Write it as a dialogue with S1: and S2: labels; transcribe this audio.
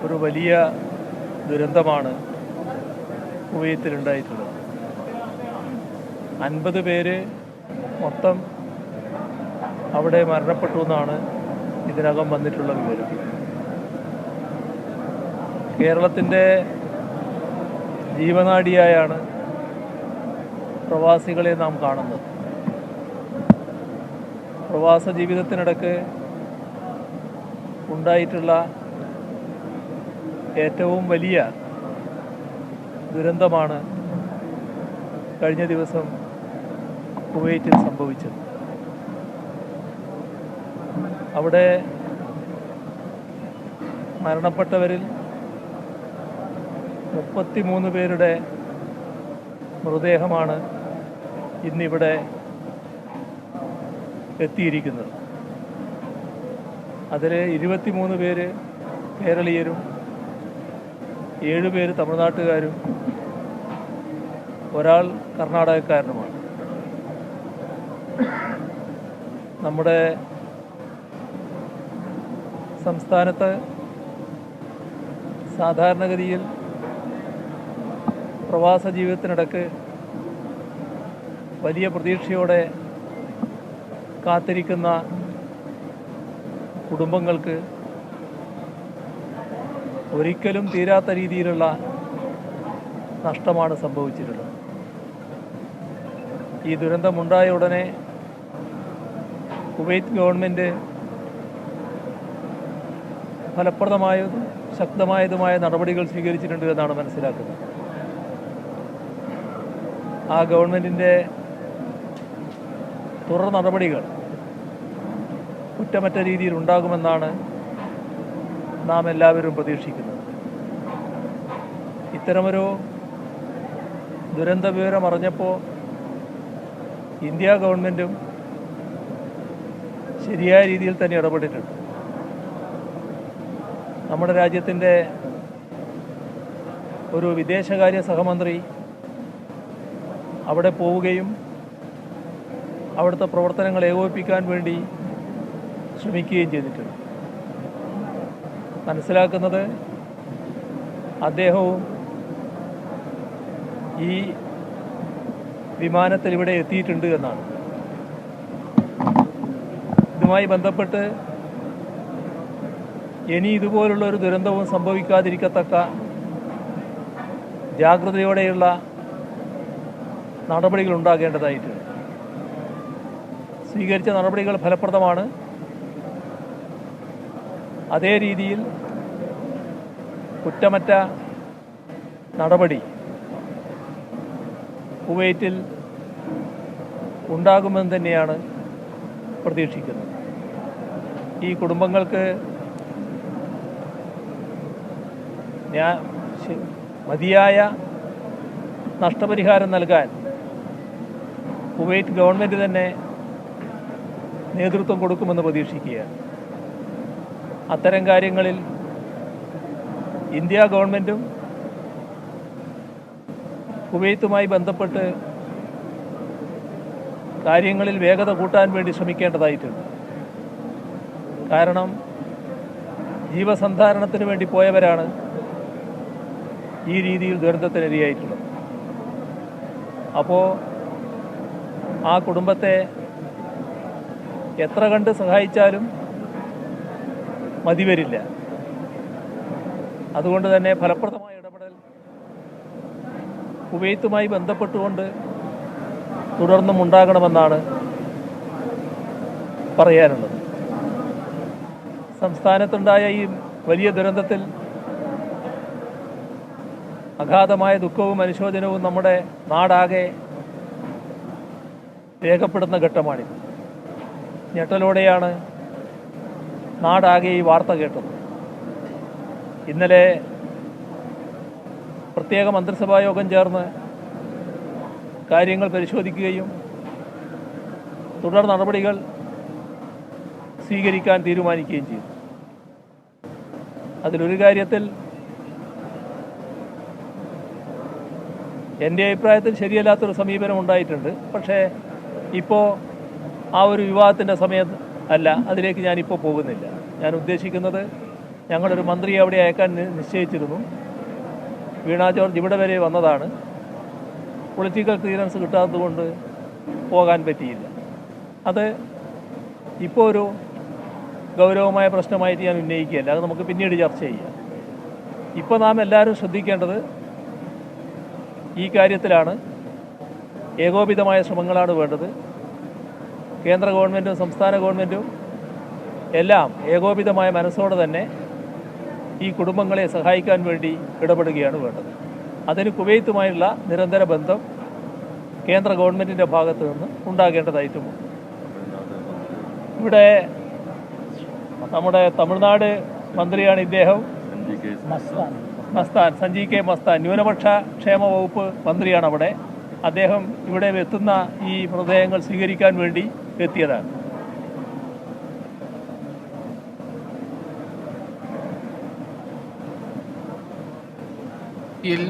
S1: ഒരു വലിയ ദുരന്തമാണ് കുവൈത്തിലുണ്ടായിട്ടുള്ളത്. 50 പേര് മൊത്തം അവിടെ മരണപ്പെട്ടു എന്നാണ് ഇതിനകം വന്നിട്ടുള്ള വിവരം. കേരളത്തിൻ്റെ ജീവനാഡിയായാണ് പ്രവാസികളെ നാം കാണുന്നത്. പ്രവാസ ജീവിതത്തിനിടയ്ക്ക് ഉണ്ടായിട്ടുള്ള ഏറ്റവും വലിയ ദുരന്തമാണ് കഴിഞ്ഞ ദിവസം കുവൈറ്റിൽ സംഭവിച്ചത്. അവിടെ മരണപ്പെട്ടവരിൽ 33 പേരുടെ മൃതദേഹമാണ് ഇന്നിവിടെ എത്തിയിരിക്കുന്നത്. അതിൽ 23 പേര് കേരളീയരും 7 പേര് തമിഴ്നാട്ടുകാരും ഒരാൾ കർണാടകക്കാരനുമാണ്. നമ്മുടെ സംസ്ഥാനത്ത് സാധാരണഗതിയിൽ പ്രവാസ ജീവിതത്തിനിടയ്ക്ക് വലിയ പ്രതീക്ഷയോടെ കാത്തിരിക്കുന്ന കുടുംബങ്ങൾക്ക് ഒരിക്കലും തീരാത്ത രീതിയിലുള്ള നഷ്ടമാണ് സംഭവിച്ചിട്ടുള്ളത്. ഈ ദുരന്തമുണ്ടായ ഉടനെ കുവൈത്ത് ഗവൺമെൻറ് ഫലപ്രദമായതും ശക്തമായതുമായ നടപടികൾ സ്വീകരിച്ചിട്ടുണ്ട് എന്നാണ് മനസ്സിലാക്കുന്നത്. ആ ഗവൺമെൻറ്റിൻ്റെ തുടർ നടപടികൾ കുറ്റമറ്റ രീതിയിൽ ഉണ്ടാകുമെന്നാണ് നാം എല്ലാവരും പ്രതീക്ഷിക്കുന്നത്. ഇത്തരമൊരു ദുരന്ത വിവരം അറിഞ്ഞപ്പോൾ ഇന്ത്യ ഗവൺമെൻറ്റും ശരിയായ രീതിയിൽ തന്നെ ഇടപെട്ടിട്ടുണ്ട്. നമ്മുടെ രാജ്യത്തിൻ്റെ ഒരു വിദേശകാര്യ സഹമന്ത്രി അവിടെ പോവുകയും അവിടുത്തെ പ്രവർത്തനങ്ങൾ ഏകോപിപ്പിക്കാൻ വേണ്ടി ശ്രമിക്കുകയും ചെയ്തിട്ടുണ്ട്. മനസ്സിലാക്കുന്നത് അദ്ദേഹവും ഈ വിമാനത്തിൽ ഇവിടെ എത്തിയിട്ടുണ്ട് എന്നാണ്. ഇതുമായി ബന്ധപ്പെട്ട് ഇനി ഇതുപോലുള്ള ഒരു ദുരന്തവും സംഭവിക്കാതിരിക്കത്തക്ക ജാഗ്രതയോടെയുള്ള നടപടികൾ ഉണ്ടാകേണ്ടതായിട്ടുണ്ട്. സ്വീകരിച്ച നടപടികൾ ഫലപ്രദമാണ്. അതേ രീതിയിൽ കുറ്റമറ്റ നടപടി കുവൈറ്റിൽ ഉണ്ടാകുമെന്ന് തന്നെയാണ് പ്രതീക്ഷിക്കുന്നത്. ഈ കുടുംബങ്ങൾക്ക് മതിയായ നഷ്ടപരിഹാരം നൽകാൻ കുവൈറ്റ് ഗവൺമെൻറ് തന്നെ നേതൃത്വം കൊടുക്കുമെന്ന് പ്രതീക്ഷിക്കുകയാണ്. അത്തരം കാര്യങ്ങളിൽ ഇന്ത്യ ഗവൺമെൻറ്റും കുവൈത്തുമായി ബന്ധപ്പെട്ട് കാര്യങ്ങളിൽ വേഗത കൂട്ടാൻ വേണ്ടി ശ്രമിക്കേണ്ടതായിട്ടുണ്ട്. കാരണം ജീവസന്ധാരണത്തിന് വേണ്ടി പോയവരാണ് ഈ രീതിയിൽ ദുരന്തത്തിനിരയായിട്ടുള്ളത്. അപ്പോൾ ആ കുടുംബത്തെ എത്ര കണ്ട് സഹായിച്ചാലും മതിവരില്ല. അതുകൊണ്ട് തന്നെ ഫലപ്രദമായ ഇടപെടൽ കുവൈത്തുമായി ബന്ധപ്പെട്ടുകൊണ്ട് തുടർന്നും ഉണ്ടാകണമെന്നാണ് പറയാനുള്ളത്. സംസ്ഥാനത്തുണ്ടായ ഈ വലിയ ദുരന്തത്തിൽ അഗാധമായ ദുഃഖവും അനുശോചനവും നമ്മുടെ നാടാകെ രേഖപ്പെടുന്ന ഘട്ടമാണിത്. ഞെട്ടലോടെയാണ് നാടാകെ ഈ വാർത്ത കേട്ടത്. ഇന്നലെ പ്രത്യേക മന്ത്രിസഭാ യോഗം ചേർന്ന് കാര്യങ്ങൾ പരിശോധിക്കുകയും തുടർ നടപടികൾ സ്വീകരിക്കാൻ തീരുമാനിക്കുകയും ചെയ്തു. അതിലൊരു കാര്യത്തിൽ എൻ്റെ അഭിപ്രായത്തിൽ ശരിയല്ലാത്തൊരു സമീപനം ഉണ്ടായിട്ടുണ്ട്. പക്ഷേ ഇപ്പോൾ ആ ഒരു വിവാദത്തിൻ്റെ സമയം അല്ല, അതിലേക്ക് ഞാനിപ്പോൾ പോകുന്നില്ല. ഞാൻ ഉദ്ദേശിക്കുന്നത് ഞങ്ങളൊരു മന്ത്രിയെ അവിടെ അയക്കാൻ നിശ്ചയിച്ചിരുന്നു. വീണ ജോർജ് ഇവിടെ വരെ വന്നതാണ്. പൊളിറ്റിക്കൽ ക്ലിയറൻസ് കിട്ടാത്തതുകൊണ്ട് പോകാൻ പറ്റിയില്ല. അത് ഇപ്പോൾ ഒരു ഗൗരവമായ പ്രശ്നമായിട്ട് ഞാൻ ഉന്നയിക്കുകയല്ല, അത് നമുക്ക് പിന്നീട് ചർച്ച ചെയ്യാം. ഇപ്പോൾ നാം എല്ലാവരും ശ്രദ്ധിക്കേണ്ടത് ഈ കാര്യത്തിലാണ്. ഏകോപിതമായ ശ്രമങ്ങളാണ് വേണ്ടത്. കേന്ദ്ര ഗവൺമെൻറ്റും സംസ്ഥാന ഗവൺമെൻറ്റും എല്ലാം ഏകോപിതമായ മനസ്സോടെ തന്നെ ഈ കുടുംബങ്ങളെ സഹായിക്കാൻ വേണ്ടി ഇടപെടുകയാണ് വേണ്ടത്. അതിന് കുവൈത്തുമായുള്ള നിരന്തര ബന്ധം കേന്ദ്ര ഗവൺമെൻറ്റിൻ്റെ ഭാഗത്ത് നിന്ന് ഉണ്ടാകേണ്ടതായിട്ടുമുണ്ട്. ഇവിടെ നമ്മുടെ തമിഴ്നാട് മന്ത്രിയാണ് ഇദ്ദേഹം, മസ്താൻ, സഞ്ജയ് കെ മസ്താൻ, ന്യൂനപക്ഷ ക്ഷേമ വകുപ്പ് മന്ത്രിയാണ് അവിടെ. അദ്ദേഹം ഇവിടെ എത്തുന്ന ഈ മൃതദേഹങ്ങൾ സ്വീകരിക്കാൻ വേണ്ടി എത്തിയതാണ്.
S2: il